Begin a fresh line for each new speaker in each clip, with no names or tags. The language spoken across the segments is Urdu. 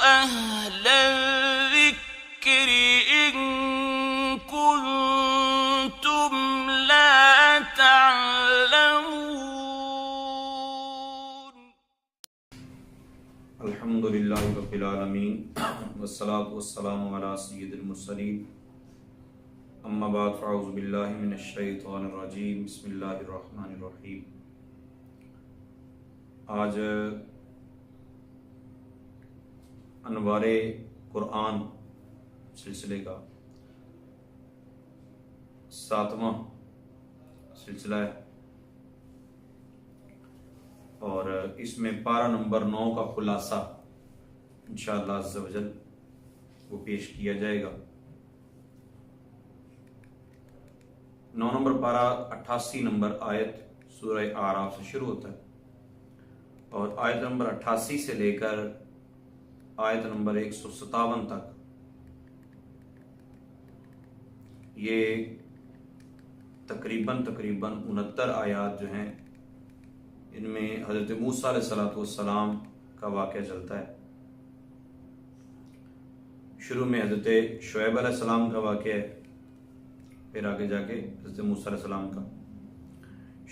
أهل الذكر إن كنتم لا تعلمون.
الحمد للہ رب العالمین والصلاة والسلام علی سید المرسلین اما بعد فاعوذ باللہ من الشیطان الرجیم بسم اللہ الرحمن الرحیم. آج انوار قرآن سلسلے کا 7واں سلسلہ ہے اور اس میں پارہ نمبر 9 کا خلاصہ انشاءاللہ عز و جل وہ پیش کیا جائے گا. 9 نمبر پارہ 88 نمبر آیت سورہ اعراف سے شروع ہوتا ہے اور آیت نمبر 88 سے لے کر آیت نمبر 157 تک یہ تقریباً 69 آیات جو ہیں ان میں حضرت موسیٰ علیہ السلام کا واقعہ چلتا ہے. شروع میں حضرت شعیب علیہ السلام کا واقعہ ہے، پھر آگے جا کے حضرت موسیٰ علیہ السلام کا.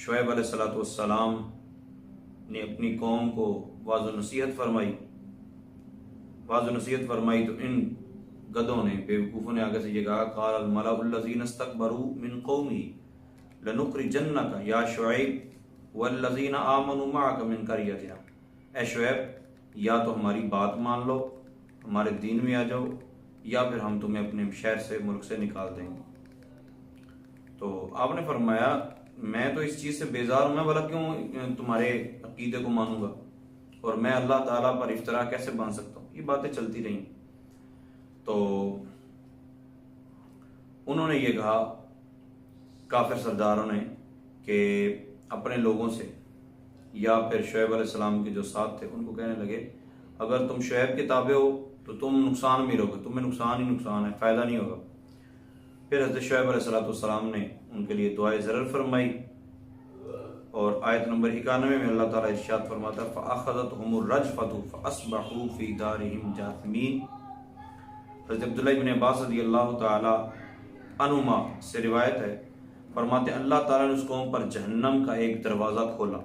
شعیب علیہ السلام نے اپنی قوم کو واعظ و نصیحت فرمائی تو ان گدوں نے، بیوقوفوں نے آگے سے یہ کہا قال الملأ الذین استکبروا من قومہ لنخرجنک یا شعیب والذین آمنوا معک من قریتنا. اے شعیب یا تو ہماری بات مان لو، ہمارے دین میں آ جاؤ، یا پھر ہم تمہیں اپنے شہر سے، ملک سے نکال دیں گے. تو آپ نے فرمایا میں تو اس چیز سے بیزار ہوں، میں بھلا کیوں تمہارے عقیدے کو مانوں گا اور میں اللہ تعالیٰ پر افطرا کیسے باندھ سکتا ہوں. یہ باتیں چلتی رہیں. تو انہوں نے یہ کہا کافر سرداروں نے کہ اپنے لوگوں سے یا پھر شعیب علیہ السلام کے جو ساتھ تھے ان کو کہنے لگے اگر تم شعیب کے تابع ہو تو تم نقصان میں رہو گے، تمہیں نقصان ہی نقصان ہے، فائدہ نہیں ہوگا. پھر حضرت شعیب علیہ السلام نے ان کے لیے دعائے ضرر فرمائی اور آیت نمبر 91 میں اللہ تعالیٰ ارشاد فرماتا ہے فَأَخَذَتْهُمُ الرَّجْفَةُ فَأَصْبَحُوا فِي دَارِهِمْ جَاثِمِينَ. حضرت عبداللہ بن عباس رضی اللہ تعالیٰ عنہما سے روایت ہے، فرماتے ہیں اللہ تعالیٰ نے اس قوم پر جہنم کا ایک دروازہ کھولا،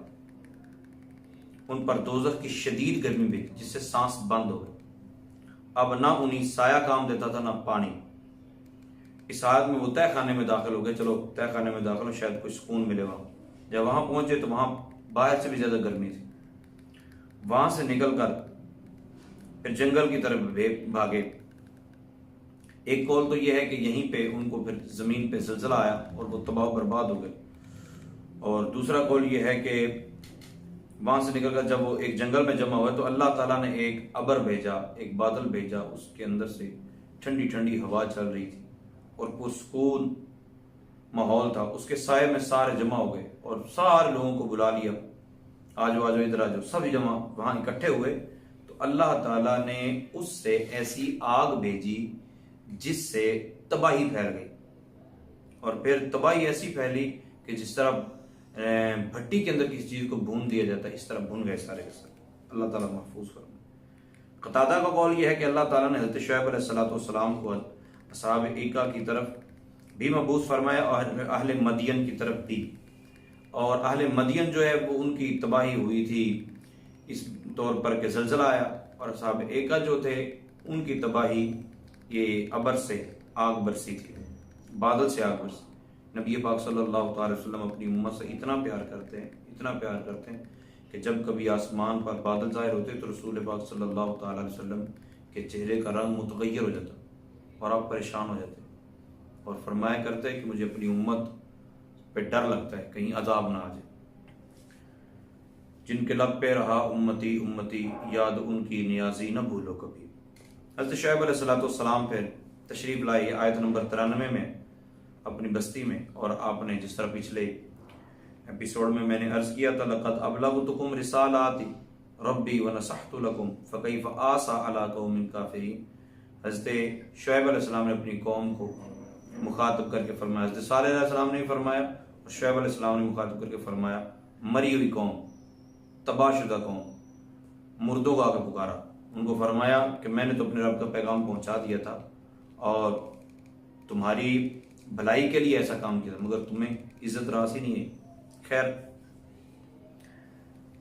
ان پر دوزخ کی شدید گرمی بھی جس سے سانس بند ہو گئی. اب نہ انہیں سایہ کام دیتا تھا نہ پانی. اس حالت میں وہ تہ خانے میں داخل ہو گئے، چلو تہ خانے میں داخل ہو شاید کچھ سکون ملے وہاں. جب وہاں پہنچے تو وہاں باہر سے بھی زیادہ گرمی تھی. وہاں سے نکل کر پھر جنگل کی طرف بھاگے. ایک قول تو یہ ہے کہ یہیں پہ ان کو پھر زمین پہ زلزلہ آیا اور وہ تباہ و برباد ہو گئے، اور دوسرا قول یہ ہے کہ وہاں سے نکل کر جب وہ ایک جنگل میں جمع ہوئے تو اللہ تعالیٰ نے ایک ابر بھیجا، ایک بادل بھیجا، اس کے اندر سے ٹھنڈی ٹھنڈی ہوا چل رہی تھی اور پرسکون ماحول تھا. اس کے سائے میں سارے جمع ہو گئے اور سارے لوگوں کو بلا لیا، آجو ادھر آجو، سب جمع وہاں اکٹھے ہوئے. تو اللہ تعالیٰ نے اس سے ایسی آگ بھیجی جس سے تباہی پھیل گئی، اور پھر تباہی ایسی پھیلی کہ جس طرح بھٹی کے اندر کسی چیز کو بھون دیا جاتا ہے اس طرح بھون گئے سارے کے سارے. اللہ تعالیٰ محفوظ فرمائے. قتادہ کا قول یہ ہے کہ اللہ تعالیٰ نے حضرت شعیب علیہ السلام کو اصحاب ایکا کی طرف بھی مبعوث فرمایا اور اہل مدین کی طرف بھی. اور اہل مدین جو ہے وہ ان کی تباہی ہوئی تھی اس طور پر کہ زلزلہ آیا، اور اصحاب ایکا جو تھے ان کی تباہی یہ ابر سے آگ برسی تھی، بادل سے آگ برسی. نبی پاک صلی اللہ تعالی وسلم اپنی امت سے اتنا پیار کرتے ہیں کہ جب کبھی آسمان پر بادل ظاہر ہوتے تو رسول پاک صلی اللہ تعالی وسلم کے چہرے کا رنگ متغیر ہو جاتا اور آپ پریشان ہو جاتے اور فرمایا کرتے کہ مجھے اپنی امت پہ ڈر لگتا ہے کہیں عذاب نہ آ جائے. جن کے لب پہ رہا امتی امتی، یاد ان کی نیازی نہ بھولو کبھی. حضرت شعیب علیہ السلام پھر تشریف لائے آیت نمبر 93 میں اپنی بستی میں، اور آپ نے جس طرح پچھلے ایپیسوڈ میں نے عرض کیا تھا لقد ابلغتکم رسالات ربی ونصحت لکم فکیف آسیٰ علی قوم کافرین. حضرت شعیب علیہ السلام نے اپنی قوم کو مخاطب کر کے فرمایا، حضرت صالح علیہ السلام نے فرمایا اور شعیب علیہ السلام نے مخاطب کر کے فرمایا، مری ہوئی قوم، تباہ شدہ قوم، مردوں کو آ کے پکارا، ان کو فرمایا کہ میں نے تو اپنے رب کا پیغام پہنچا دیا تھا اور تمہاری بھلائی کے لیے ایسا کام کیا تھا، مگر تمہیں عزت راسی نہیں ہے۔ خیر،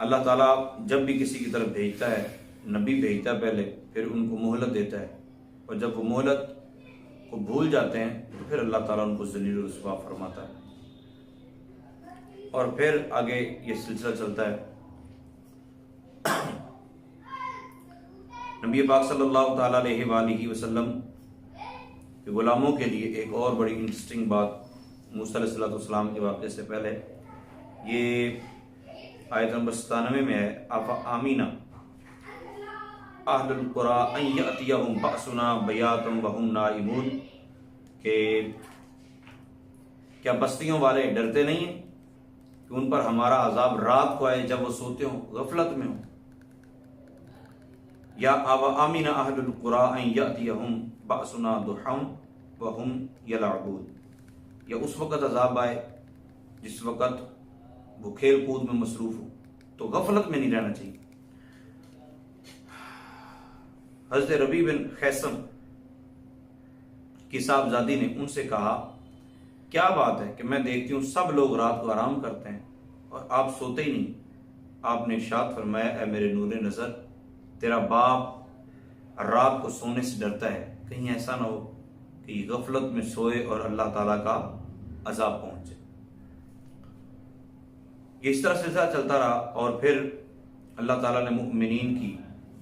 اللہ تعالیٰ جب بھی کسی کی طرف بھیجتا ہے، نبی بھیجتا ہے پہلے، پھر ان کو مہلت دیتا ہے، اور جب وہ مہلت کو بھول جاتے ہیں تو پھر اللہ تعالیٰ ان کو ذلیل و رسوا فرماتا ہے، اور پھر آگے یہ سلسلہ چلتا ہے۔ نبی پاک صلی اللہ تعالیٰ علیہ وآلہ وسلم کے غلاموں کے لیے ایک اور بڑی انٹرسٹنگ بات موسیٰ علیہ السلام کے واقعے سے پہلے، یہ آیت نمبر 97 میں ہے، آمینہ اہل القریٰ ان یأتیہم بأسنا بیاتا وہم نائمون، کہ کیا بستیوں والے ڈرتے نہیں ہیں کہ ان پر ہمارا عذاب رات کو آئے جب وہ سوتے ہوں، غفلت میں ہوں۔ یا آمین اہل القریٰ ان یأتیہم بأسنا ضحی وہم یلعبون، یا اس وقت عذاب آئے جس وقت وہ کھیل کود میں مصروف ہو، تو غفلت میں نہیں رہنا چاہیے۔ حضرت ربیع بن خیثم کی صاحبزادی نے ان سے کہا، کیا بات ہے کہ میں دیکھتی ہوں سب لوگ رات کو آرام کرتے ہیں اور آپ سوتے ہی نہیں؟ آپ نے ارشاد فرمایا، اے میرے نور نظر، تیرا باپ رات کو سونے سے ڈرتا ہے، کہیں ایسا نہ ہو کہ یہ غفلت میں سوئے اور اللہ تعالیٰ کا عذاب پہنچے۔ یہ اس طرح سلسلہ چلتا رہا، اور پھر اللہ تعالیٰ نے مؤمنین کی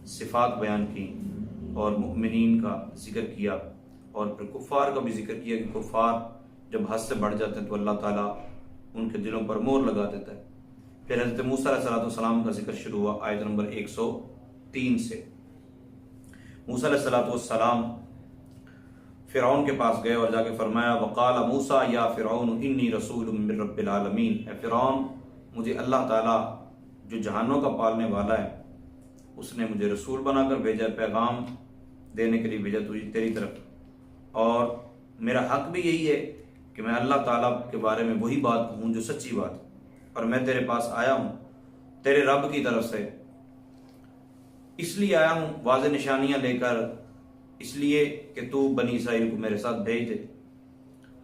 صفات بیان کی اور مؤمنین کا ذکر کیا، اور پھر کفار کا بھی ذکر کیا کہ کفار جب حد سے بڑھ جاتے ہیں تو اللہ تعالیٰ ان کے دلوں پر مہر لگا دیتا ہے۔ پھر حضرت موسیٰ علیہ السلام کا ذکر شروع ہوا آیت نمبر 103 سے۔ موسیٰ علیہ السلام فرعون کے پاس گئے اور جا کے فرمایا، وقال موسیٰ یا فرعون انی رسول من رب العالمین، اے فرعون، مجھے اللہ تعالیٰ جو جہانوں کا پالنے والا ہے اس نے مجھے رسول بنا کر بھیجا، پیغام دینے کے لیے بھیجا تیری طرف، اور میرا حق بھی یہی ہے کہ میں اللہ تعالیٰ کے بارے میں وہی بات کہوں جو سچی بات ہے، اور میں تیرے پاس آیا ہوں تیرے رب کی طرف سے، اس لیے آیا ہوں واضح نشانیاں لے کر، اس لیے کہ تو بنی اسرائیل کو میرے ساتھ بھیج دے۔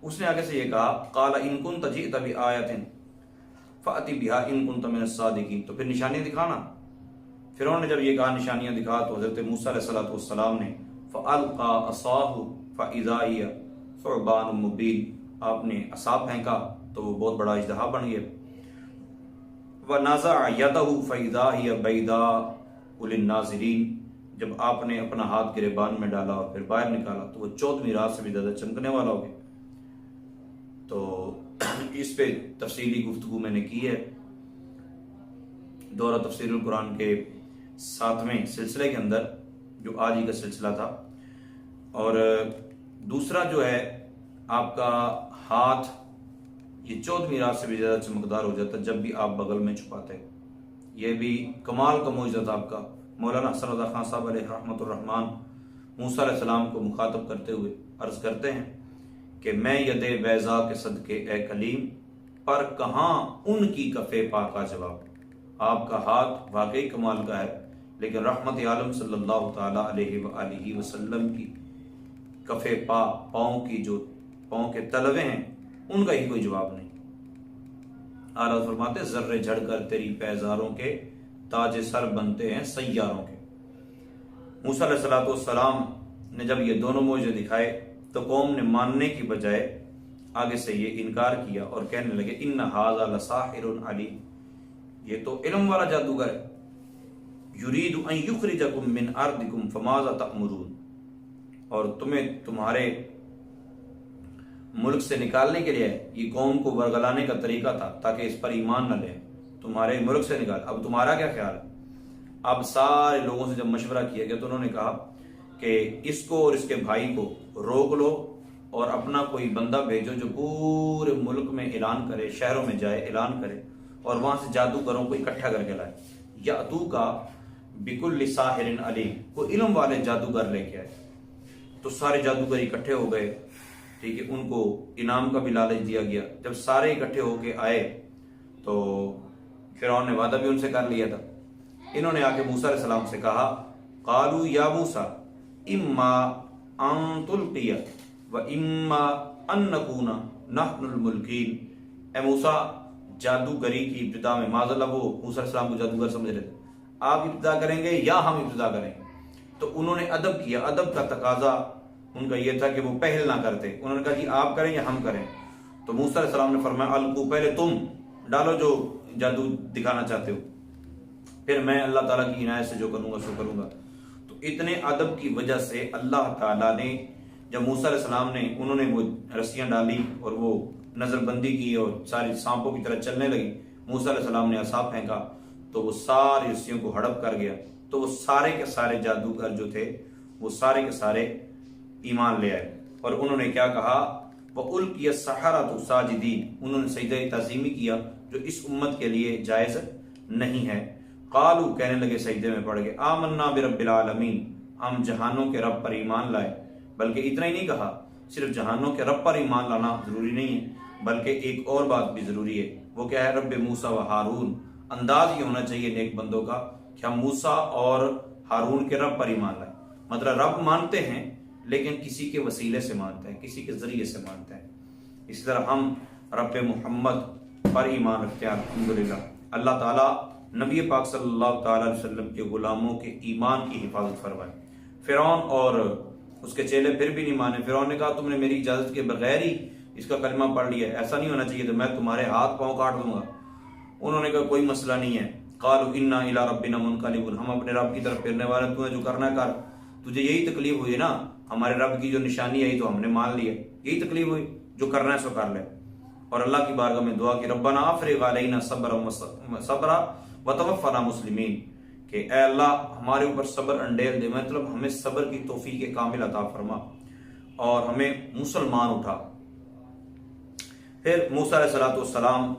اس نے آگے سے یہ کہا، قال ان کنت جئت بآیۃ فأتی بها ان کنت من الصادقین، تو پھر نشانیاں دکھانا۔ فرعون نے جب یہ کہا نشانیاں دکھا، تو حضرت موسیٰ علیہ السلام نے فألقى عصاہ فإذا ہی ثعبان مبین، آپ نے عصا پھینکا تو وہ بہت بڑا اژدہا بن گیا، ونزع یدہ فإذا ہی بیضاء للناظرین، جب آپ نے اپنا ہاتھ گریبان میں ڈالا اور پھر باہر نکالا تو وہ 14ویں رات سے بھی زیادہ چمکنے والا ہو گیا۔ تو اس پہ تفصیلی گفتگو میں نے کی ہے دورہ تفسیر القرآن کے 7ویں سلسلے کے اندر، جو آج ہی کا سلسلہ تھا۔ اور دوسرا جو ہے آپ کا ہاتھ یہ 14ویں رات سے بھی زیادہ چمکدار ہو جاتا جب بھی آپ بغل میں چھپاتے، یہ بھی کمال کا معجزہ تھا آپ کا۔ مولانا حسن رضا خان صاحب علیہ رحمۃ الرحمن موسیٰ علیہ السلام کو مخاطب کرتے ہوئے عرض کرتے ہیں کہ میں ید بیضا کے صدقے اے کلیم، پر کہاں ان کی کف پاک کا جواب۔ آپ کا ہاتھ واقعی کمال کا ہے، لیکن رحمت عالم صلی اللہ تعالی علیہ وآلہ وسلم کی کف پا، پاؤں کی جو پاؤں کے تلوے ہیں، ان کا ہی کوئی جواب نہیں۔ اعلیٰ فرماتے ذرے جھڑ کر تیری پیزاروں کے تاج سر بنتے ہیں سیاروں کے۔ موسیٰ علیہ السلام نے جب یہ دونوں معجزے دکھائے تو قوم نے ماننے کی بجائے آگے سے یہ انکار کیا اور کہنے لگے ان ھذا لساحر علیم، یہ تو علم والا جادوگر ہے، یرید ان یخرجکم من ارضکم فماذا تأمرون، اور تمہیں تمہارے ملک سے نکالنے کے لیے یہ قوم کو ورگلانے کا طریقہ تھا تاکہ اس پر ایمان نہ لے، تمہارے ملک سے نکال۔ اب تمہارا کیا خیال ہے؟ اب سارے لوگوں سے جب مشورہ کیا گیا تو انہوں نے کہا کہ اس کو اور اس کے بھائی کو روک لو اور اپنا کوئی بندہ بھیجو جو پورے ملک میں اعلان کرے، شہروں میں جائے اعلان کرے اور وہاں سے جادوگروں کو اکٹھا کر کے لائے، یاتو کا بکل ساحر علیم، کوئی علم والے جادوگر لے کے آئے۔ تو سارے جادوگر اکٹھے ہو گئے، ٹھیک ہے، ان کو انعام کا بھی لالچ دیا گیا۔ جب سارے اکٹھے ہو کے آئے تو فرعون نے وعدہ بھی ان سے کر لیا تھا، انہوں نے آ کے موسیٰ علیہ السلام سے کہا قالوا یا موسیٰ اما ان تلقی و اما ان نکون نحن الملکین، اے موسیٰ جادوگری کی ابتدا میں معاذ اللہ وہ موسیٰ علیہ السلام کو جادوگر سمجھ رہے تھے، آپ ابتدا کریں گے یا ہم ابتدا کریں گے؟ تو انہوں نے ادب کیا، ادب کا تقاضا ان کا یہ تھا کہ وہ پہل نہ کرتے، انہوں نے کہا جی آپ کریں یا ہم کریں؟ تو موسیٰ علیہ السلام نے فرمایا القوا، پہلے تم ڈالو جو جادو دکھانا چاہتے ہو، پھر میں اللہ تعالیٰ کی عنایت سے جو کروں گا سو کروں گا۔ تو اتنے ادب کی وجہ سے اللہ تعالیٰ نے جب موسیٰ علیہ السلام نے انہوں نے وہ رسیاں ڈالی اور وہ نظر بندی کی اور ساری سانپوں کی طرح چلنے لگی، موسیٰ علیہ السلام نے عصا پھینکا تو وہ ساری رسیوں کو ہڑپ کر گیا، تو وہ سارے کے سارے جادوگر جو تھے وہ سارے کے سارے ایمان لے آئے، اور انہوں نے کیا کہا وَأُلْقِيَ السَّحَرَةُ سَاجِدِينَ، انہوں نے سجدہ تعظیمی کیا جو اس امت کے لیے جائز نہیں ہے۔ قالوا، کہنے لگے سجدے میں پڑ گئے آمنا برب العالمین، ہم جہانوں کے رب پر ایمان لائے۔ بلکہ اتنا ہی نہیں کہا صرف جہانوں کے رب پر ایمان لانا ضروری نہیں ہے، بلکہ ایک اور بات بھی ضروری ہے، وہ کیا ہے؟ رب موسیٰ و ہارون۔ انداز یہ ہونا چاہیے نیک بندوں کا کہ ہم موسیٰ اور ہارون کے رب پر ایمان لائیں، مطلب رب مانتے ہیں لیکن کسی کے وسیلے سے مانتے ہیں، کسی کے ذریعے سے مانتے ہیں۔ اسی طرح ہم رب محمد پر ایمان رکھتے ہیں الحمدللہ۔ اللہ تعالیٰ نبی پاک صلی اللہ تعالیٰ علیہ وسلم کے غلاموں کے ایمان کی حفاظت فرمائے۔ فرعون اور اس کے چیلے پھر بھی نہیں مانے، فرعون نے کہا تم نے میری اجازت کے بغیر ہی اس کا کلمہ پڑھ لیا، ایسا نہیں ہونا چاہیے تو میں تمہارے ہاتھ پاؤں کاٹ دوں گا۔ انہوں نے کہا کوئی مسئلہ نہیں ہے، قالوا انا الی ربنا منقلبون، ہم اپنے رب کی طرف پھرنے والے، تو جو کرنا کر، تجھے یہی تکلیف ہوئی نا، ہمارے رب کی جو نشانی آئی تو ہم نے مان لیا، یہی تکلیف ہوئی، جو کرنا ہے سو کر لے۔ اور اللہ کی بارگاہ میں دعا کی ربنا افرغ علینا صبرا وتوفنا مسلمین، کہ اے اللہ ہمارے اوپر صبر انڈیل دے، مطلب ہمیں صبر کی توفیق کامل عطا فرما اور ہمیں مسلمان اٹھا۔ پھر موسیٰ علیہ السلام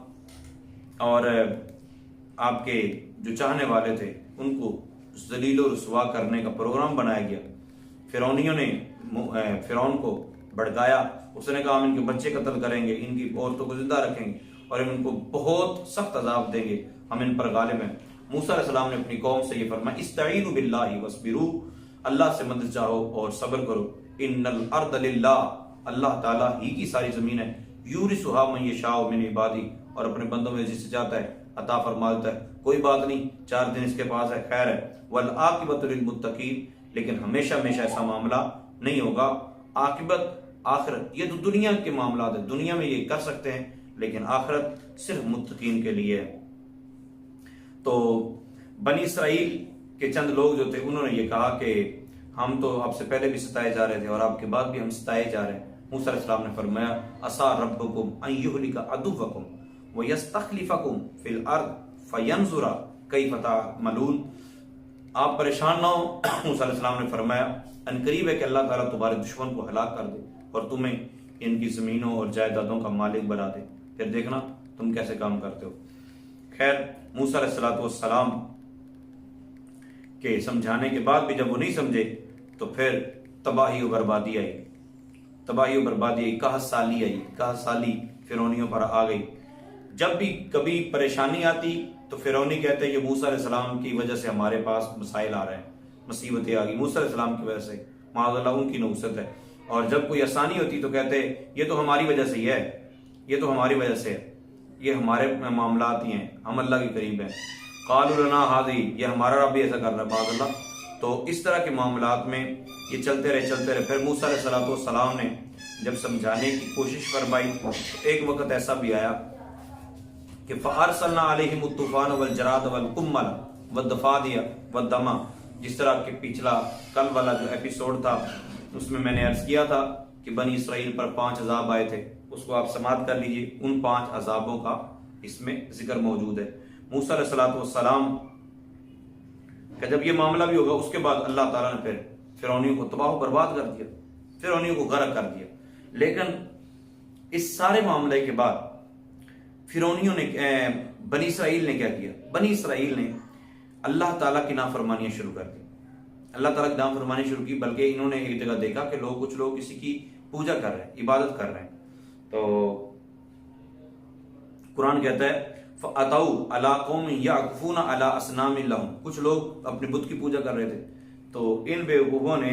اور آپ کے جو چاہنے والے تھے ان کو ذلیل و رسوا کرنے کا پروگرام بنایا گیا۔ فرعونیوں نے فرعون کو بھڑکایا، اس نے کہا ہم ان کے بچے قتل کریں گے، ان کی عورتوں کو زندہ رکھیں گے اور ان کو بہت سخت عذاب دیں گے، ہم ان پر غالب ہیں۔ موسیٰ علیہ السلام نے اپنی قوم سے یہ فرمایا استعینوا باللہ واصبروا، اللہ سے مدد چاہو اور صبر کرو، ان الارض للہ، اللہ تعالیٰ ہی کی ساری زمین ہے، یورثھا من یشاء من عبادی، اور اپنے بندوں میں جسے چاہتا ہے عطا فرما دیتا ہے، کوئی بات نہیں 4 دن اس کے پاس ہے، خیر ہے، والعاقبۃ للمتقین، لیکن ہمیشہ ہمیشہ ایسا معاملہ نہیں ہوگا، عاقبت آخرت، یہ تو دنیا کے معاملات ہیں، دنیا میں یہ کر سکتے ہیں لیکن آخرت صرف متقین کے لیے ہے۔ تو بنی اسرائیل کے چند لوگ جو تھے انہوں نے یہ کہا کہ ہم تو آپ سے پہلے بھی ستائے جا رہے تھے اور آپ کے بعد بھی ہم ستائے جا رہے ہیں۔ موسیٰ علیہ السلام نے فرمایا عسیٰ ربکم ان یہلک عدوکم ویستخلفکم فی الارض فینظر کیف تعملون، آپ پریشان نہ ہو، موسیٰ علیہ السلام نے فرمایا ان قریب ہے کہ اللہ تعالیٰ تمہارے دشمن کو ہلاک کر دے اور تمہیں ان کی زمینوں اور جائیدادوں کا مالک بنا دے، پھر دیکھنا تم کیسے کام کرتے ہو۔ خیر موسیٰ علیہ السلام کے سمجھانے کے بعد بھی جب وہ نہیں سمجھے تو پھر تباہی و بربادی آئی، تباہی و بربادی آئی، قحط سالی آئی، قحط سالی فرعونیوں پر آ گئی۔ جب بھی کبھی پریشانی آتی تو فرعونی کہتے ہیں یہ موسیٰ علیہ السلام کی وجہ سے ہمارے پاس مسائل آ رہے ہیں، مصیبتیں آ گئی موسیٰ علیہ السلام کی وجہ سے، معاذ اللہ ان کی نحوست ہے۔ اور جب کوئی آسانی ہوتی تو کہتے یہ تو ہماری وجہ سے ہی ہے، یہ تو ہماری وجہ سے ہے، یہ ہمارے معاملات ہی ہیں، ہم اللہ کے قریب ہیں۔ قالوا لنا هذه، یہ ہمارا رب بھی ایسا کر رہا ہے معاذ اللہ۔ تو اس طرح کے معاملات میں یہ چلتے رہے۔ پھر موسیٰ علیہ السلام نے جب سمجھانے کی کوشش فرمائی تو ایک وقت ایسا بھی آیا کہ فارسلنا علیہم الطوفان والجراد والقمل والضفادع والدم، جس طرح کہ پچھلا کل والا جو ایپیسوڈ تھا اس میں نے عرض کیا تھا کہ بنی اسرائیل پر 5 عذاب آئے تھے، اس کو آپ سماعت کر لیجئے، ان 5 عذابوں کا اس میں ذکر موجود ہے۔ موسیٰ علیہ السلام کا جب یہ معاملہ بھی ہوگا اس کے بعد اللہ تعالیٰ نے پھر فرعونیوں کو تباہ و برباد کر دیا، فرعونیوں کو غرق کر دیا۔ لیکن اس سارے معاملے کے بعد فرعونیوں نے بنی اسرائیل نے کیا کیا؟ بنی اسرائیل نے اللہ تعالیٰ کی نافرمانیاں شروع کر دی، اللہ تعالیٰ کی نافرمانی شروع کی، بلکہ انہوں نے ایک جگہ دیکھا کہ کچھ لوگ کسی کی پوجا کر رہے ہیں، عبادت کر رہے ہیں، تو قرآن کہتا ہے فَأَتَوْا عَلَىٰ قَوْمٍ يَعْكُفُونَ عَلَىٰ أَصْنَامٍ لَهُمْ، کچھ لوگ اپنے بت کی پوجا کر رہے تھے، تو ان بیوقوفوں نے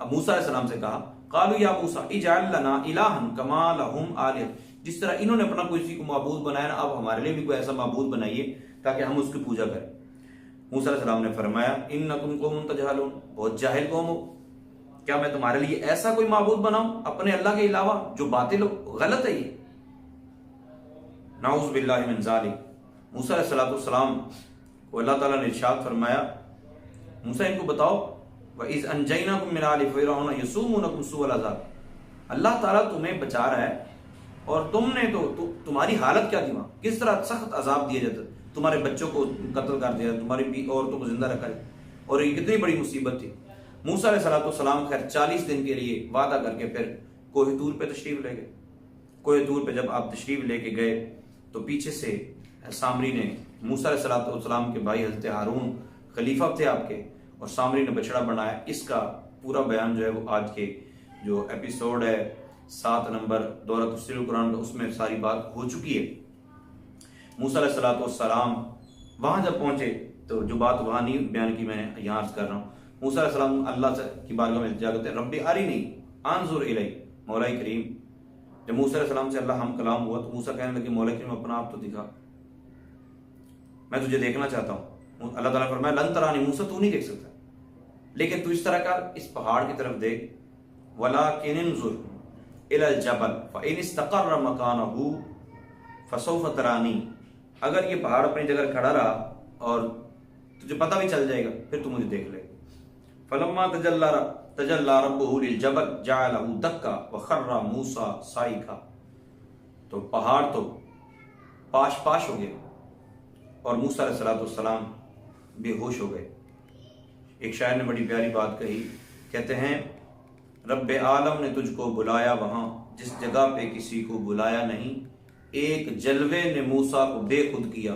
موسیٰ علیہ السلام سے کہا قالوا یا موسیٰ اجعل لنا الہا کما لہم آلہہ، جس طرح انہوں نے اپنا کسی کو معبود بنایا نا، اب ہمارے لیے بھی کوئی ایسا معبود بنائیے تاکہ ہم اس کی پوجا کریں۔ موسیٰ علیہ السلام نے فرمایا انکم قوم تجہلون، بہت جاہل قوم ہو، کیا میں تمہارے لیے ایسا کوئی معبود بناؤں اپنے اللہ کے علاوہ جو باطل ہو، غلط ہے یہ۔ نعوذ باللہ من ذالک، موسیٰ علیہ السلام کو اللہ تعالیٰ نے ارشاد فرمایا موسیٰ ان کو بتاؤ وَإِذْ أَنْجَيْنَاكُمْ مِنْ آلِ فِرْعَوْنَ يَسُومُونَكُمْ سُوءَ الْعَذَابِ، اللہ تعالیٰ تمہیں بچا رہا ہے اور تم نے تو تمہاری حالت کیا تھی وہاں، کس طرح سخت عذاب دیا جاتا، تمہارے بچوں کو قتل کر دیا، تمہاری عورتوں کو زندہ رکھا جاتا، اور یہ کتنی بڑی مصیبت تھی۔ موسیٰ علیہ السلام خیر 40 دن کے لیے وعدہ کر کے پھر کوہ طور پہ تشریف لے گئے۔ کوہ طور پہ جب آپ تشریف لے کے گئے تو پیچھے سے سامری نے موسیٰ علیہ السلام کے بھائی حضرت ہارون خلیفہ تھے آپ کے، اور سامری نے بچڑا بنایا۔ اس کا پورا بیان جو ہے وہ آج کے جو ایپیسوڈ ہے 7 نمبر دورہ تفسیر القرآن کا، اس میں ساری بات ہو چکی ہے۔ موسیٰ علیہ السلام وہاں جب پہنچے تو جو بات وہاں نہیں بیان کی میں نے یہاں عرض کر رہا ہوں، موسیٰ علیہ السلام اللہ کی بارگاہ میں التجا کرتے ہیں رب ارنی انظر الی، مولا کریم، جب موسیٰ علیہ السلام سے اللہ ہم کلام ہوا تو موسیٰ کہنے لگے مولا کریم اپنا آپ تو دکھا، میں تجھے دیکھنا چاہتا ہوں۔ اللہ تعالیٰ نے فرمایا لن ترانی، موسیٰ تو نہیں دیکھ سکتا، لیکن تو اس طرح کا اس پہاڑ کی طرف دیکھ، ولکن انظر الی الجبل فإن استقر مکانہ فسوف ترانی، اگر یہ پہاڑ اپنی جگہ کھڑا رہا اور تجھے پتہ بھی چل جائے گا پھر تو مجھے دیکھ لے۔ فلما تجلی ربہ للجبل جعلہ دکا وخر موسیٰ صعقا، تو پہاڑ تو پاش ہو گئے اور موسیٰ علیہ السلام بے ہوش ہو گئے۔ ایک شاعر نے بڑی پیاری بات کہی، کہتے ہیں رب عالم نے تجھ کو بلایا وہاں جس جگہ پہ کسی کو بلایا نہیں، ایک جلوے نے موسیٰ کو بے خود کیا،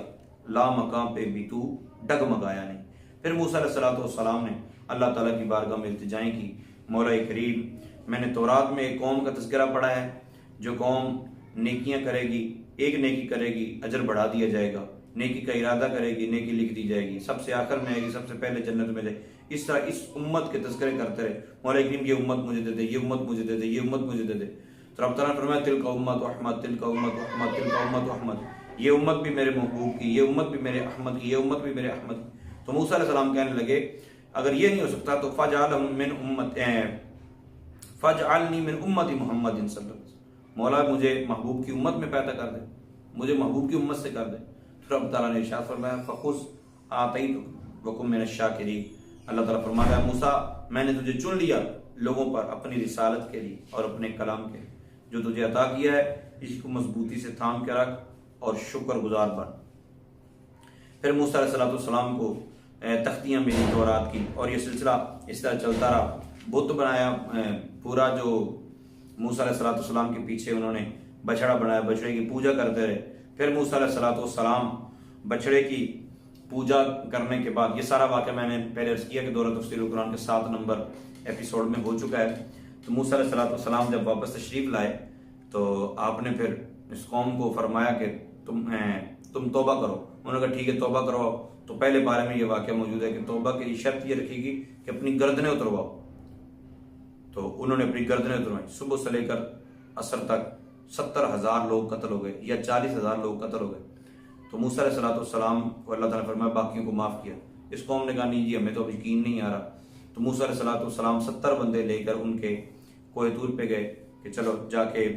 لا مقام پہ بھی تو ڈگمگایا نہیں۔ پھر موسیٰ علیہ السلام نے اللہ تعالیٰ کی بارگاہ میں التجائیں کی، مولا کریم میں نے تورات میں ایک قوم کا تذکرہ پڑھا ہے، جو قوم نیکیاں کرے گی، ایک نیکی کرے گی اجر بڑھا دیا جائے گا، نیکی کا ارادہ کرے گی نیکی لکھ دی جائے گی، سب سے آخر میں آئے گی، سب سے پہلے جنت میں جائے گی۔ اس طرح اس امت کے تذکرے کرتے رہے، مولا کریم یہ امت مجھے دے دے، یہ امت مجھے دے دے، یہ امت مجھے دے دے، تو رب تعالیٰ نے فرمایا تلک امت احمد، تلک امت احمد، تلک امت احمد، یہ امت بھی میرے محبوب کی، یہ امت بھی میرے احمد کی، یہ امت بھی میرے احمد کی۔ تو موسیٰ علیہ السلام کہنے لگے اگر یہ نہیں ہو سکتا تو فاجعلنی من امت محمد صلی اللہ علیہ وسلم، مولا مجھے محبوب کی امت میں پیدا کر دے، مجھے محبوب کی امت سے کر دے۔ تو رب تعالیٰ نے ارشاد فرمایا فخذ آتیتک وکن من الشاکرین، اللہ تعالیٰ فرماتا ہے موسیٰ میں نے تجھے چن لیا لوگوں پر اپنی رسالت کے لیے اور اپنے کلام کے لیے، جو تجھے عطا کیا ہے اسی کو مضبوطی سے تھام کے رکھ اور شکر گزار بن۔ پھر موسیٰ علیہ السلام کو تختیاں ملی تورات کی، اور یہ سلسلہ اس طرح چلتا رہا، بت بنایا پورا، جو موسیٰ علیہ السلام کے پیچھے انہوں نے بچڑا بنایا، بچڑے کی پوجا کرتے رہے۔ پھر موسیٰ علیہ السلام بچڑے کی پوجا کرنے کے بعد، یہ سارا واقعہ میں نے پہلے عرض کیا کہ دورہ تفسیر القرآن کے 7 نمبر ایپیسوڈ میں ہو چکا ہے۔ تو موسیٰ علیہ السلام جب واپس تشریف لائے تو آپ نے پھر اس قوم کو فرمایا کہ تم توبہ کرو، انہوں نے کہا ٹھیک ہے توبہ کرواؤ۔ تو پہلے بارے میں یہ واقعہ موجود ہے کہ توبہ کی شرط یہ رکھی گی کہ اپنی گردنیں اترواؤ، تو انہوں نے اپنی گردنیں اتروائی۔ صبح سے لے کر عصر تک 70,000 لوگ قتل ہو گئے یا 40,000 لوگ قتل ہو گئے۔ تو موسیٰ علیہ السلام کو اللہ تعالیٰ نے فرمایا باقیوں کو معاف کیا۔ اس قوم نے کہا نہیں جی ہمیں تو اب یقین نہیں آ رہا، تو موسیٰ علیہ السلام 70 بندے لے کر ان کے کوہ طور پہ گئے کہ چلو جا کے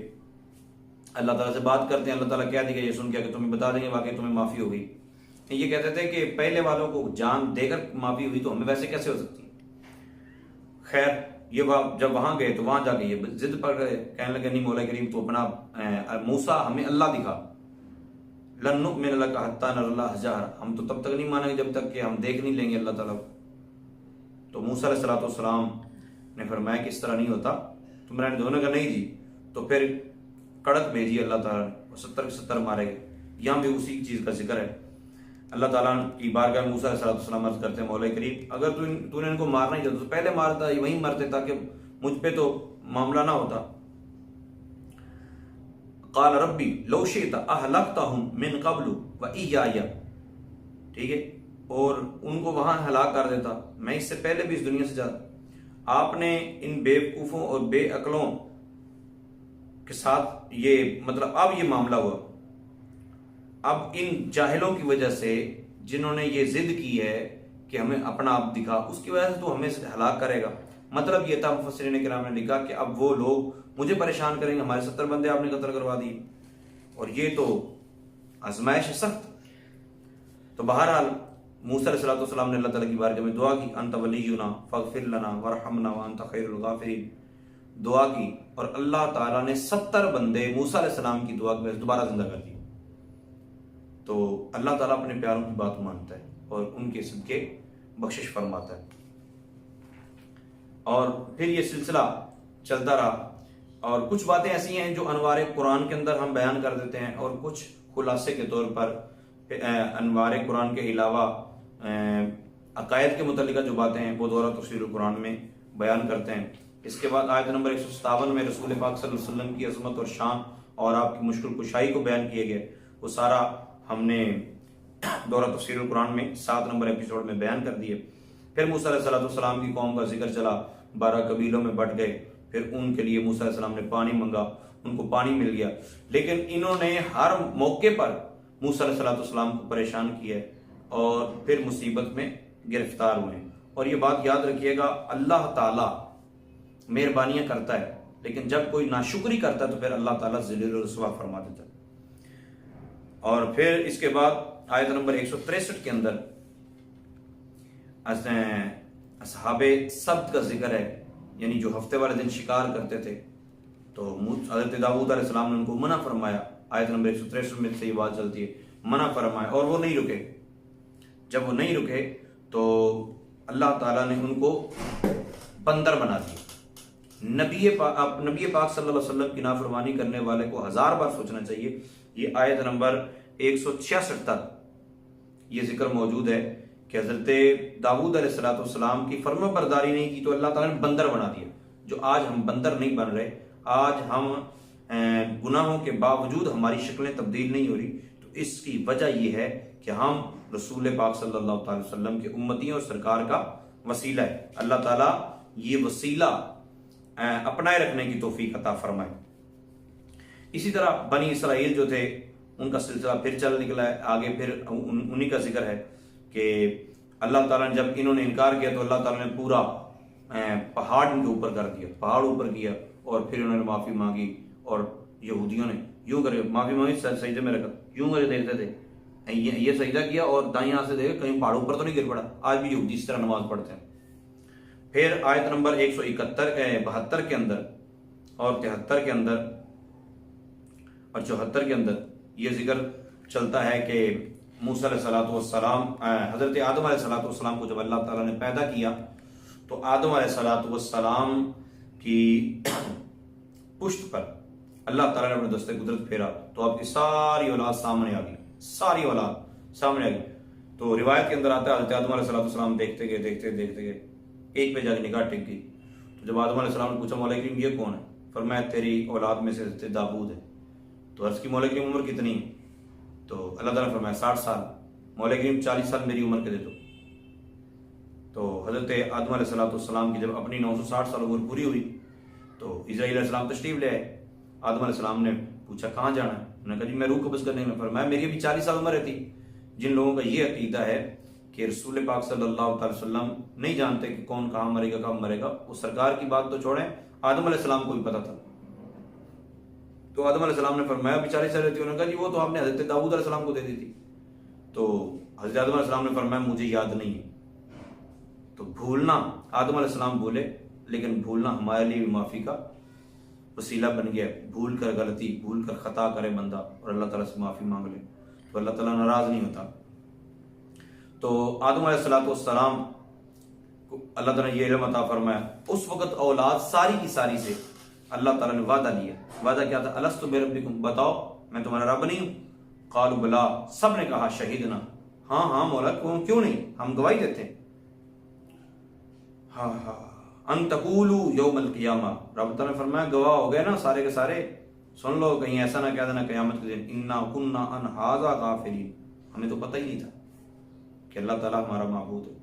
اللہ تعالیٰ سے بات کرتے ہیں۔ اللہ تعالیٰ کہہ دے گا یہ سن کے کہ تمہیں بتا دیں گے واقعی تمہیں معافی ہو گئی۔ یہ کہتے تھے کہ پہلے والوں کو جان دے کر معافی ہوئی تو ہمیں ویسے کیسے ہو سکتی ہے۔ خیر یہ جب وہاں گئے تو وہاں جا کے یہ ضد پڑ گئے، کہنے لگے نہیں مولا کریم تو اپنا موسیٰ ہمیں اللہ دکھا، لن نؤمن لک حتی نری اللہ جہرا، ہم تو تب تک نہیں مانیں گے جب تک کہ ہم دیکھ نہیں لیں گے اللہ تعالیٰ کو۔ تو موسیٰ علیہ السلام نے فرمایا کہ اس طرح نہیں ہوتا، تم رہنے دو، نے کہا نہیں جی۔ تو پھر کڑک بھیجی اللہ تعالیٰ نے، 70 کے 70 مارے گئے۔ یہاں بھی اسی چیز کا ذکر ہے۔ اللہ تعالیٰ کی بارگاہ میں موسیٰ علیہ السلام عرض کرتے ہیں مولا کریم اگر تو نے ان کو مارنا ہی چاہتا تو پہلے مارتا، وہیں مرتے تاکہ مجھ پہ تو معاملہ نہ ہوتا۔ قال ربی لو شئت اہلکتہم من قبل وإیایا، ٹھیک ہے، اور ان کو وہاں ہلاک کر دیتا، میں اس سے پہلے بھی اس دنیا سے جاتا۔ آپ نے ان بے وقوفوں اور بے عقلوں کے ساتھ یہ مطلب اب یہ معاملہ ہوا، اب ان جاہلوں کی وجہ سے جنہوں نے یہ ضد کی ہے کہ ہمیں اپنا آپ دکھا، اس کی وجہ سے تو ہمیں ہلاک کرے گا۔ مطلب یہ تھا، مفسرین کرام نے لکھا کہ اب وہ لوگ مجھے پریشان کریں گے، ہمارے 70 بندے آپ نے قتل کروا دیے، اور یہ تو آزمائش سخت۔ تو بہرحال موسیٰ علیہ السلام نے اللہ تعالیٰ کی بارگاہ میں دعا کی، انت ولینا فاغفر لنا ورحمنا وانت خیر الغافرین، دعا کی، اور اللہ تعالیٰ نے 70 بندے موسیٰ علیہ السلام کی دعا کے دوبارہ زندہ کر دیے۔ تو اللہ تعالیٰ اپنے پیاروں کی بات مانتا ہے اور ان کے صدقے بخشش فرماتا ہے۔ اور پھر یہ سلسلہ چلتا رہا، اور کچھ باتیں ایسی ہیں جو انوار قرآن کے اندر ہم بیان کر دیتے ہیں، اور کچھ خلاصے کے طور پر انوار قرآن کے علاوہ عقائد کے متعلقہ جو باتیں ہیں وہ دورہ تفسیر القرآن میں بیان کرتے ہیں۔ اس کے بعد آیت نمبر 157 میں رسول پاک صلی اللہ علیہ وسلم کی عظمت اور شان اور آپ کی مشکل کشائی کو بیان کیے گئے، وہ سارا ہم نے دورہ تفسیر القرآن میں 7 نمبر ایپیسوڈ میں بیان کر دیے۔ پھر موسیٰ علیہ السلام کی قوم کا ذکر چلا، 12 قبیلوں میں بٹ گئے، پھر ان کے لیے موسیٰ علیہ السلام نے پانی منگا، ان کو پانی مل گیا، لیکن انہوں نے ہر موقع پر موسیٰ علیہ السلام کو پریشان کیا اور پھر مصیبت میں گرفتار ہوئے۔ اور یہ بات یاد رکھیے گا، اللہ تعالیٰ مہربانیاں کرتا ہے، لیکن جب کوئی ناشکری کرتا ہے تو پھر اللہ تعالیٰ ذلیل و رسوا فرما دیتا ہے۔ اور پھر اس کے بعد آیت نمبر 163 کے اندر اصحاب سبت کا ذکر ہے، یعنی جو ہفتے والے دن شکار کرتے تھے، تو حضرت داؤد علیہ السلام نے ان کو منع فرمایا۔ آیت نمبر 163 میں سے یہ بات چلتی ہے، منع فرمایا، اور وہ نہیں رکے۔ جب وہ نہیں رکے تو اللہ تعالیٰ نے ان کو بندر بنا دیا۔ نبی پاک صلی اللہ علیہ وسلم کی نافرمانی کرنے والے کو 1000 بار سوچنا چاہیے۔ یہ آیت نمبر 166 تک یہ ذکر موجود ہے کہ حضرت داؤد علیہ السلام کی فرما برداری نہیں کی تو اللہ تعالیٰ نے بندر بنا دیا۔ جو آج ہم بندر نہیں بن رہے، آج ہم گناہوں کے باوجود ہماری شکلیں تبدیل نہیں ہو رہی، تو اس کی وجہ یہ ہے کہ ہم رسول پاک صلی اللہ تعالی وسلم کے امتی اور سرکار کا وسیلہ ہے۔ اللہ تعالیٰ یہ وسیلہ اپنائے رکھنے کی توفیق عطا فرمائے۔ اسی طرح بنی اسرائیل جو تھے ان کا سلسلہ پھر چل نکلا ہے، آگے پھر انہی کا ذکر ہے کہ اللہ تعالیٰ نے جب انہوں نے انکار کیا تو اللہ تعالیٰ نے پورا پہاڑ ان کے اوپر کر دیا، پہاڑ اوپر کیا، اور پھر انہوں نے معافی مانگی، اور یہودیوں نے یوں کرے معافی مانگی، سجدے میں رکھا، یوں کرے دیکھتے تھے، یہ سجدہ کیا اور دائیں ہاتھ سے دیکھا کہیں پہاڑ اوپر تو نہیں گر پڑا۔ آج بھی یہودی اس طرح نماز پڑھتے ہیں۔ پھر آیت نمبر 172 کے اندر اور 73 کے اندر اور 74 کے اندر یہ ذکر چلتا ہے کہ موسیٰ علیہ السلام حضرت آدم علیہ السلام کو جب اللہ تعالیٰ نے پیدا کیا تو آدم علیہ السلام کی پشت پر اللہ تعالیٰ نے اپنے دستے قدرت پھیرا تو آپ کی ساری اولاد سامنے آ گئی، ساری اولاد سامنے آ گئی۔ تو روایت کے اندر آتا ہے حضرت آدم علیہ السلام دیکھتے گئے ایک پہ جا کے نگاہ ٹک گئی۔ تو جب آدم علیہ السلام نے پوچھا مولا کریم یہ کون ہے؟ فرمایا تیری اولاد میں سے حضرت داؤد ہے۔ تو عرض کی مولا کریم عمر کتنی ہے؟ تو اللہ تعالیٰ نے فرمایا 60 سال۔ مولا کریم 40 سال میری عمر کے دے دو۔ تو حضرت آدم علیہ السلام کی جب اپنی 960 سال عمر پوری ہوئی تو اسرائیل علیہ السلام تشریف لے آئے۔ آدم علیہ السلام نے پوچھا کہاں جانا ہے؟ انہوں نے کہا جی میں روح قبض کرنے میں۔ فرمایا میری بھی 40 سال عمر رہتی۔ جن لوگوں کا یہ عقیدہ ہے کہ رسول پاک صلی اللہ تعالی وسلم نہیں جانتے کہ کون کہاں مرے گا کب مرے گا، وہ سرکار کی بات تو چھوڑیں، آدم علیہ السلام کو بھی پتا تھا۔ تو آدم علیہ السلام نے فرمایا بھی 40 سال رہتی۔ انہوں نے کہا جی وہ تو آپ نے حضرت داؤد علیہ السلام کو دے دی تھی۔ تو حضرت آدم علیہ السلام نے فرمایا مجھے یاد نہیں ہے۔ تو بھولنا، آدم علیہ السلام بھولے لیکن بھولنا ہمارے لیے بھی معافی کا وسیلہ بن گیا۔ بھول کر غلطی، بھول کر خطا کرے بندہ اور اللہ تعالیٰ سے معافی مانگ لے تو اللہ تعالیٰ ناراض نہیں ہوتا۔ تو آدم علیہ السلام کو اللہ تعالیٰ نے یہ علم عطا فرمایا۔ اس وقت اولاد ساری کی ساری سے اللہ تعالیٰ نے وعدہ لیا۔ وعدہ کیا تھا؟ الست بربکم، بتاؤ میں تمہارا رب نہیں ہوں؟ قالوا بلا، سب نے کہا شہیدنا، ہاں مولا کیوں نہیں، ہم گواہی دیتے ہیں۔ ہاں ان تقولوا یوم القیامہ، رب تعالیٰ نے فرمایا گواہ ہو گئے نا سارے کے سارے، سن لو کہیں ایسا نہ کہہ دینا قیامت کے دن انا کنا ان ھذا غافلین، ہمیں تو پتہ ہی نہیں تھا کہ اللہ تعالیٰ ہمارا معبود ہے۔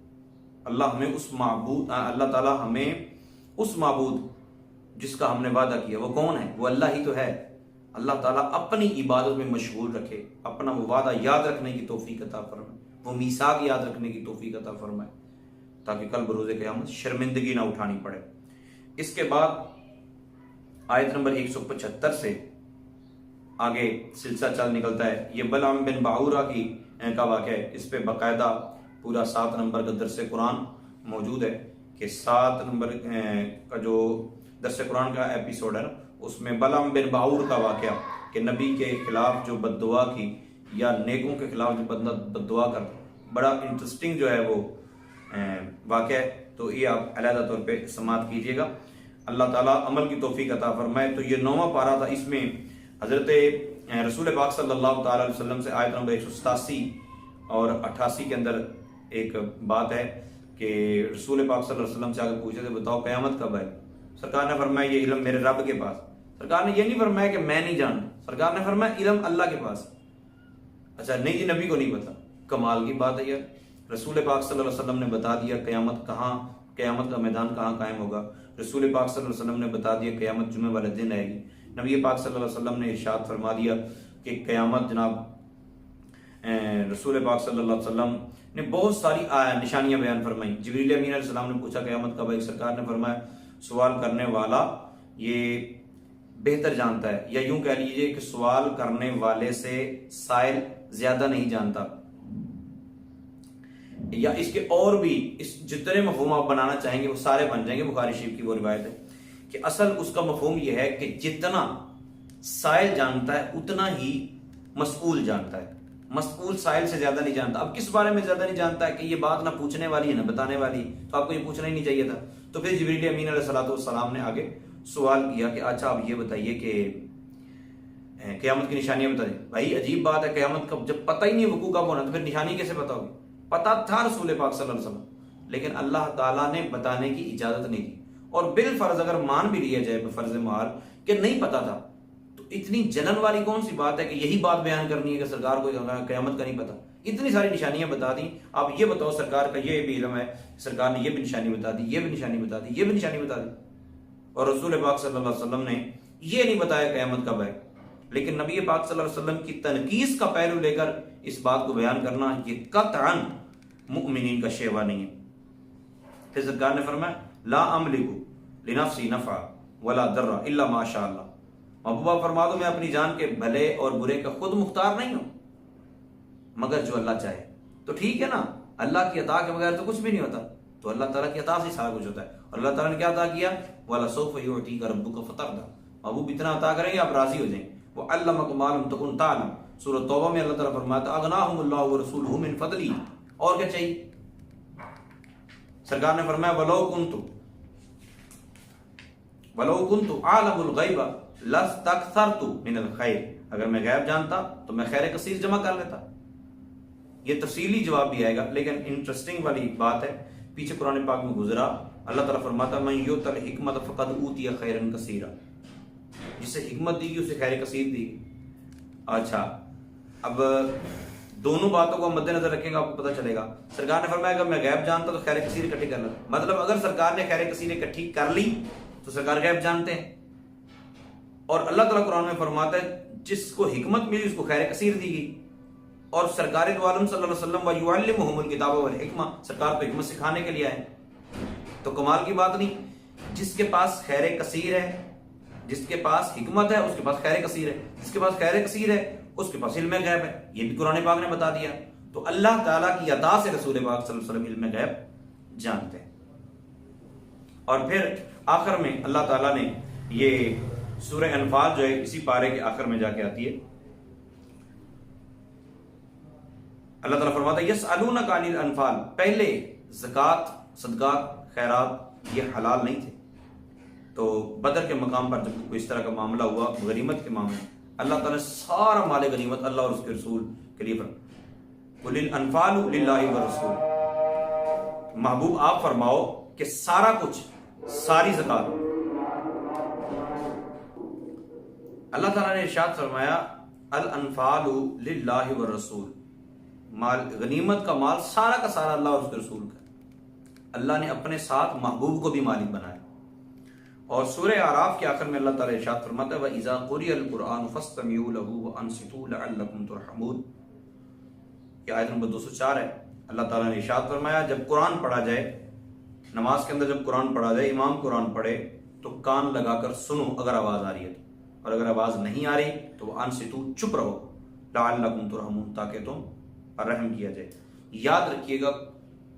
اللہ تعالیٰ ہمیں اس معبود جس کا ہم نے وعدہ کیا وہ کون ہے؟ وہ اللہ ہی تو ہے۔ اللہ تعالیٰ اپنی عبادت میں مشغول رکھے، اپنا وہ وعدہ یاد رکھنے کی توفیق عطا فرمائے، وہ میثاق یاد رکھنے کی توفیق عطا فرمائے، تاکہ کل بروز قیامت شرمندگی نہ اٹھانی پڑے۔ اس کے بعد آیت نمبر 175 سے آگے سلسلہ چل نکلتا ہے۔ یہ بلعام بن باعورہ کا واقعہ ہے، اس پہ باقاعدہ پورا 7 نمبر کا درس قرآن موجود ہے کہ 7 نمبر کا جو درس قرآن کا ایپیسوڈ ہے نا، اس میں بلعام بن باعور کا واقعہ کہ نبی کے خلاف جو بد دعا کی یا نیکوں کے خلاف جو بندہ بد دعا کرتا، بڑا انٹرسٹنگ جو ہے وہ واقعہ ہے، تو یہ آپ علیحدہ طور پہ سماعت کیجیے گا۔ اللہ تعالیٰ عمل کی توفیق عطا فرمائے۔ تو یہ 9واں پارہ تھا، اس میں حضرت رسول پاک صلی اللہ تعالیٰ علیہ وسلم سے آیت نمبر 187 اور 88 کے اندر ایک بات ہے کہ رسول پاک صلی اللہ علیہ وسلم سے آگے پوچھے تھے بتاؤ قیامت کب ہے؟ سرکار نے فرمایا یہ علم میرے رب کے پاس۔ سرکار نے یہ نہیں فرمایا کہ میں نہیں جانتا، سرکار نے فرمایا علم اللہ کے پاس۔ اچھا نہیں جی نبی کو نہیں پتا، کمال کی بات ہے یار۔ رسول پاک صلی اللہ علیہ وسلم نے بتا دیا قیامت کہاں، قیامت کا میدان کہاں قائم ہوگا۔ رسول پاک صلی اللہ علیہ وسلم نے بتا دیا قیامت جمعے والے دن آئے گی۔ نبی پاک صلی اللہ علیہ وسلم نے ارشاد فرما دیا کہ قیامت جناب رسول پاک صلی اللہ علیہ وسلم نے بہت ساری نشانیاں بیان فرمائی۔ جبریل امین علیہ السلام نے پوچھا قیامت کب ہے؟ سرکار نے فرمایا سوال کرنے والا یہ بہتر جانتا ہے، یا یوں کہہ لیجئے کہ سوال کرنے والے سے سائل زیادہ نہیں جانتا، یا اس کے اور بھی اس جتنے مفہوم آپ بنانا چاہیں گے وہ سارے بن جائیں گے۔ بخاری شریف کی وہ روایت ہے کہ اصل اس کا مفہوم یہ ہے کہ جتنا سائل جانتا ہے اتنا ہی مسئول جانتا ہے، مسئول سائل سے زیادہ نہیں جانتا۔ اب کس بارے میں زیادہ نہیں جانتا ہے کہ یہ بات نہ پوچھنے والی ہے نہ بتانے والی، تو آپ کو یہ پوچھنا ہی نہیں چاہیے تھا۔ تو پھر جبریل امین علیہ السلام نے آگے سوال کیا کہ اچھا آپ یہ بتائیے کہ قیامت کی نشانیاں بتا دیں۔ بھائی عجیب بات ہے، قیامت کب جب پتہ ہی نہیں وقوع کب ہونا تو پھر نشانی کیسے پتہ ہوگی؟ پتہ تھا رسول پاک صلی اللہ علیہ وسلم، لیکن اللہ تعالیٰ نے بتانے کی اجازت نہیں دی۔ اور بالفرض اگر مان بھی لیا جائے بفرض محال کہ نہیں پتا تھا، تو اتنی جلن والی کون سی بات ہے کہ یہی بات بیان کرنی ہے کہ سرکار کو قیامت کا نہیں پتا؟ اتنی ساری نشانیاں بتا دیں، آپ یہ بتاؤ سرکار کا یہ بھی علم ہے، سرکار نے یہ بھی نشانی بتا دی، یہ بھی نشانی بتا دی، یہ بھی نشانی بتا دی، اور رسول پاک صلی اللہ علیہ وسلم نے یہ نہیں بتایا قیامت کب ہے۔ لیکن نبی پاک صلی اللہ علیہ وسلم کی تنقیص کا پہلو لے کر اس بات کو بیان کرنا یہ قطعاً مؤمنین کا شیوا نہیں ہے۔ پھر سرکار نے فرمایا لا املک لنفسی نفعا ولا ضرا الا ما شاء اللہ، محبوبہ فرما دو میں اپنی جان کے بھلے اور برے کا خود مختار نہیں ہوں مگر جو اللہ چاہے۔ تو ٹھیک ہے نا، اللہ کی عطا کے بغیر تو کچھ بھی نہیں ہوتا، تو اللہ تعالیٰ کی عطا سے سارا کچھ ہوتا ہے۔ اور اللہ تعالیٰ نے کیا عطا کیا؟ وَلَسَوْفَ يُعْطِيكَ رَبُّكَ فَتَرْضَىٰ، محبوب اتنا عطا کریں گے آپ راضی ہو جائیں۔ وَعَلَّمَكَ مَا لَمْ تَكُنْ تَعْلَمْ، سورۃ توبہ میں اللہ تعالیٰ فرماتا أَغْنَاهُمُ اللَّهُ وَرَسُولُهُ مِنْ فَضْلِهِ، اور کیا چاہیے؟ سرکار نے فرمایا وَلَوْ كُنْتُ أَعْلَمُ الْغَيْبَ لَاسْتَكْثَرْتُ مِنَ الْخَيْرِ، اگر میں غیب جانتا تو میں خیر کثیر جمع کر لیتا۔ یہ تفصیلی جواب بھی آئے گا، لیکن انٹرسٹنگ والی بات ہے پیچھے قرآن پاک میں گزرا۔ اللہ تعالیٰ فرماتا مَن يُؤْتَ الْحِكْمَةَ فَقَدْ أُوتِيَ خَيْرًا كَثِيرًا، جسے حکمت دی گئی اسے خیر کثیر دی گئی۔ اچھا اب دونوں باتوں کو مد نظر رکھیں گا آپ کو پتہ چلے گا۔ سرکار نے فرمایا اگر میں غیب جانتا تو خیر کثیر اکٹھی کر لیتا، مطلب اگر سرکار نے خیر کثیر اکٹھی کر لی تو سرکار غیب جانتے ہیں۔ اور اللہ تعالیٰ قرآن میں فرماتا ہے جس کو حکمت ملی اس کو خیر کثیر دی گئی، اور سرکار دو عالم صلی اللہ علیہ وسلم وَيُعَلِّمُهُمُ الْكِتَابَ وَالْحِكْمَةَ، سرکار تو حکمت سکھانے کے لیے آئے۔ تو کمال کی بات نہیں، جس کے پاس خیر کثیر ہے، جس کے پاس حکمت ہے اس کے پاس خیر کثیر ہے، جس کے پاس خیر کثیر ہے اس کے پاس علم غیب ہے، یہ بھی قرآن پاک نے بتا دیا۔ تو اللہ تعالیٰ کی عطا سے رسول پاک صلی اللہ علیہ وسلم علم غیب جانتے ہیں۔ اور پھر آخر میں اللہ تعالیٰ نے یہ سورہ انفال جو ہے اسی پارے کے آخر میں جا کے آتی ہے، اللہ تعالیٰ فرماتا ہے یسألونک عن الانفال، پہلے زکوٰۃ صدقات خیرات یہ حلال نہیں تھے، تو بدر کے مقام پر جب کوئی اس طرح کا معاملہ ہوا غنیمت کے معاملے میں، اللہ تعالیٰ نے سارا مال غنیمت اللہ اور اس کے رسول کے لیے فرمایا قل الانفال للہ والرسول، محبوب آپ فرماؤ کہ سارا کچھ، ساری زکوٰۃ اللہ تعالیٰ نے ارشاد فرمایا الانفال للہ والرسول، مال غنیمت کا مال سارا کا سارا اللہ اور اس کے رسول کا، اللہ نے اپنے ساتھ محبوب کو بھی مالک بنایا۔ اور سورہ اعراف کے آخر میں اللہ تعالیٰ ارشاد فرماتا ہے وَإِذَا قُرِئَ الْقُرْآنُ فَاسْتَمِعُوا لَهُ وَأَنصِتُوا لَعَلَّكُمْ تُرْحَمُونَ، یہ آیت نمبر 204 ہے۔ اللہ تعالیٰ نے ارشاد فرمایا جب قرآن پڑھا جائے، نماز کے اندر جب قرآن پڑھا جائے، امام قرآن پڑھے تو کان لگا کر سنو اگر آواز آ رہی ہے، اور اگر آواز نہیں آ رہی تو وَأَنصِتُوا چپ رہو لَعَلَّكُمْ تُرْحَمُونَ تاکہ تم پر رحم کیا جائے۔ یاد رکھیے گا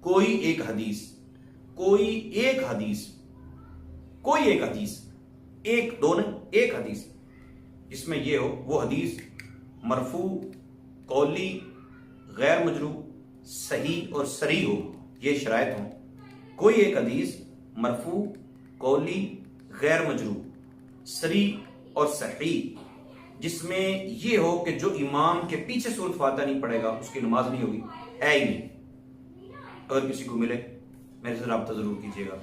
کوئی ایک حدیث ایک دو نہیں، ایک حدیث جس میں یہ ہو وہ حدیث مرفوع، قولی، غیر مجروح، صحیح اور صریح ہو، یہ شرائط ہوں۔ کوئی ایک حدیث مرفوع، قولی، غیر مجروح، صریح اور صحیح جس میں یہ ہو کہ جو امام کے پیچھے سورۃ فاتحہ نہیں پڑھے گا اس کی نماز نہیں ہوگی، ہے ہی نہیں۔ اگر کسی کو ملے میرے سے رابطہ ضرور کیجیے گا۔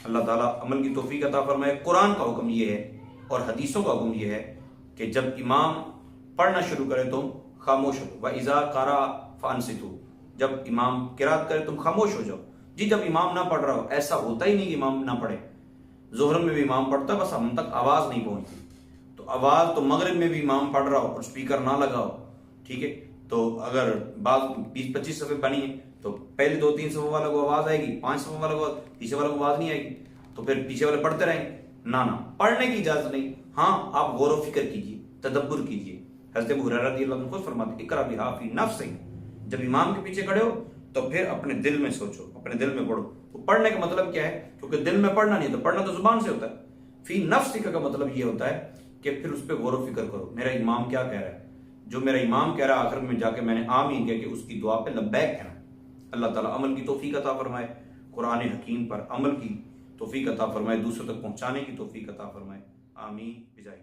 اللہ تعالیٰ عمل کی توفیق عطا فرمائے۔ قرآن کا حکم یہ ہے اور حدیثوں کا حکم یہ ہے کہ جب امام پڑھنا شروع کرے تم خاموش ہو، وَإِذَا قَرَأَ فَأَنصِتُوا، جب امام قرات کرے تم خاموش ہو جاؤ۔ جی جب امام نہ پڑھ رہا ہو، ایسا ہوتا ہی نہیں کہ امام نہ پڑھے، ظہر میں بھی امام پڑھتا بس ہم تک آواز نہیں پہنچتی، تو آواز تو مغرب میں بھی امام پڑھ رہا ہو اور اسپیکر نہ لگا ہو، ٹھیک ہے، تو اگر بعض 20-25 صفحے بنی ہیں تو پہلے 2-3 صفحوں والا کو آواز آئے گی، 5 صفحوں والا کو، پیچھے والا کو آواز نہیں آئے گی، تو پھر پیچھے والے پڑھتے رہیں گے۔ نہ پڑھنے کی اجازت نہیں، ہاں آپ غور و فکر کیجیے، تدبر کیجیے۔ حضرت ابو ہریرہ رضی اللہ عنہ خود فرماتے ہیں اقرأ بہا فی نفسک، جب امام کے پیچھے کھڑے ہو تو پھر اپنے دل میں سوچو، اپنے دل میں پڑھو۔ تو پڑھنے کا مطلب کیا ہے؟ کیونکہ دل میں پڑھنا نہیں، تو پڑھنا تو زبان سے ہوتا ہے۔ فی نفسک کا مطلب یہ ہوتا ہے کہ پھر اس پہ غور و فکر کرو، میرا امام کیا کہہ رہا ہے، جو میرا امام کہہ رہا ہے آخر میں جا کے میں نے آمین کہہ کے اس کی دعا پہ لبیک کہنا۔ اللہ تعالیٰ عمل کی توفیق عطا فرمائے، قرآن حکیم پر عمل کی توفیق عطا فرمائے، دوسروں تک پہنچانے کی توفیق عطا فرمائے، آمین بجاہ